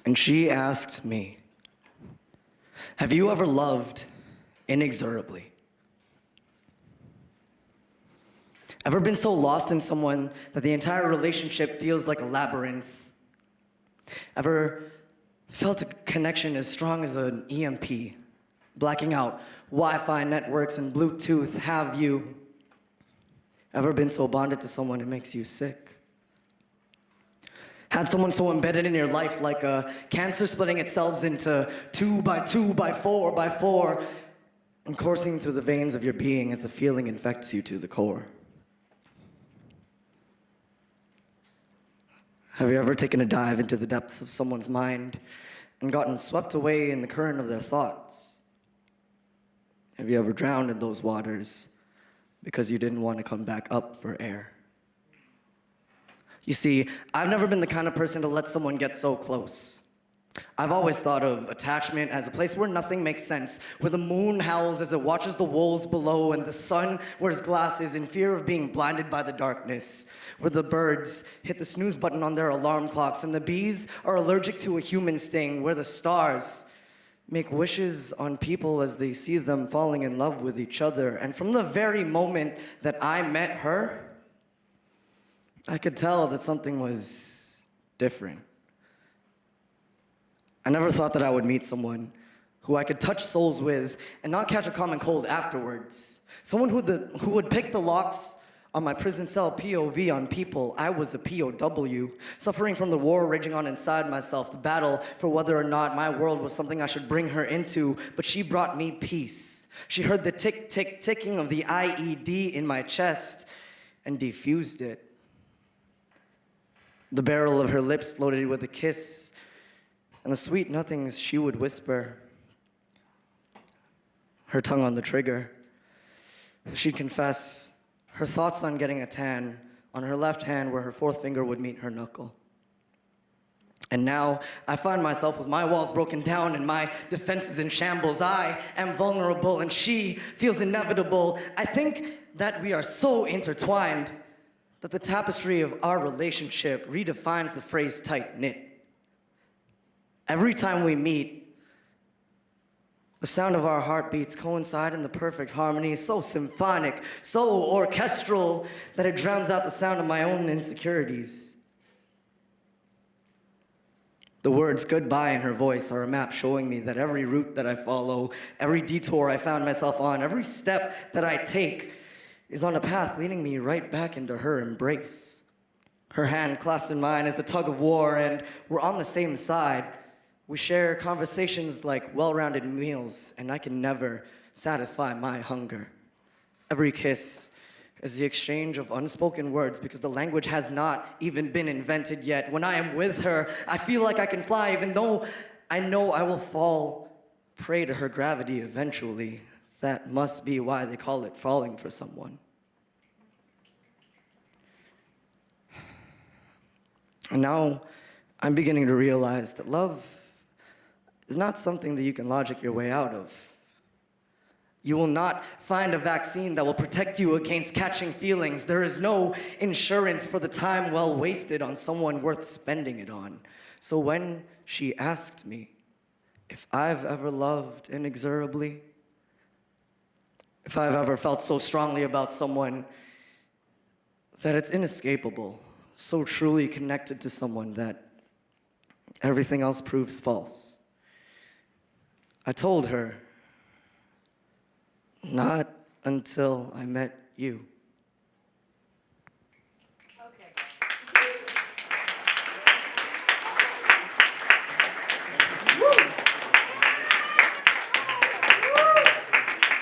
And she asked me, have you ever loved inexorably? Ever been so lost in someone that the entire relationship feels like a labyrinth? Ever felt a connection as strong as an EMP, blacking out Wi-Fi networks and Bluetooth? Have you ever been so bonded to someone it makes you sick? Had someone so embedded in your life like a cancer splitting itself into 2 by 2 by 4 by 4 and coursing through the veins of your being as the feeling infects you to the core? Have you ever taken a dive into the depths of someone's mind and gotten swept away in the current of their thoughts? Have you ever drowned in those waters because you didn't want to come back up for air? You see, I've never been the kind of person to let someone get so close. I've always thought of attachment as a place where nothing makes sense, where the moon howls as it watches the wolves below and the sun wears glasses in fear of being blinded by the darkness, where the birds hit the snooze button on their alarm clocks and the bees are allergic to a human sting, where the stars make wishes on people as they see them falling in love with each other. And from the very moment that I met her, I could tell that something was different. I never thought that I would meet someone who I could touch souls with and not catch a common cold afterwards. Someone who would pick the locks on my prison cell POV on people. I was a POW, suffering from the war raging on inside myself, the battle for whether or not my world was something I should bring her into, but she brought me peace. She heard the tick, tick, ticking of the IED in my chest and defused it. The barrel of her lips loaded with a kiss, and the sweet nothings she would whisper. Her tongue on the trigger. She'd confess her thoughts on getting a tan on her left hand where her fourth finger would meet her knuckle. And now I find myself with my walls broken down and my defenses in shambles. I am vulnerable and she feels inevitable. I think that we are so intertwined that the tapestry of our relationship redefines the phrase tight-knit. Every time we meet, the sound of our heartbeats coincide in the perfect harmony, so symphonic, so orchestral, that it drowns out the sound of my own insecurities. The words goodbye in her voice are a map showing me that every route that I follow, every detour I found myself on, every step that I take is on a path leading me right back into her embrace. Her hand clasped in mine is a tug of war, and we're on the same side. We share conversations like well-rounded meals, and I can never satisfy my hunger. Every kiss is the exchange of unspoken words because the language has not even been invented yet. When I am with her, I feel like I can fly, even though I know I will fall prey to her gravity eventually. That must be why they call it falling for someone. And now I'm beginning to realize that love is not something that you can logic your way out of. You will not find a vaccine that will protect you against catching feelings. There is no insurance for the time well wasted on someone worth spending it on. So when she asked me if I've ever loved inexorably, if I've ever felt so strongly about someone that it's inescapable, so truly connected to someone that everything else proves false, I told her, not until I met you.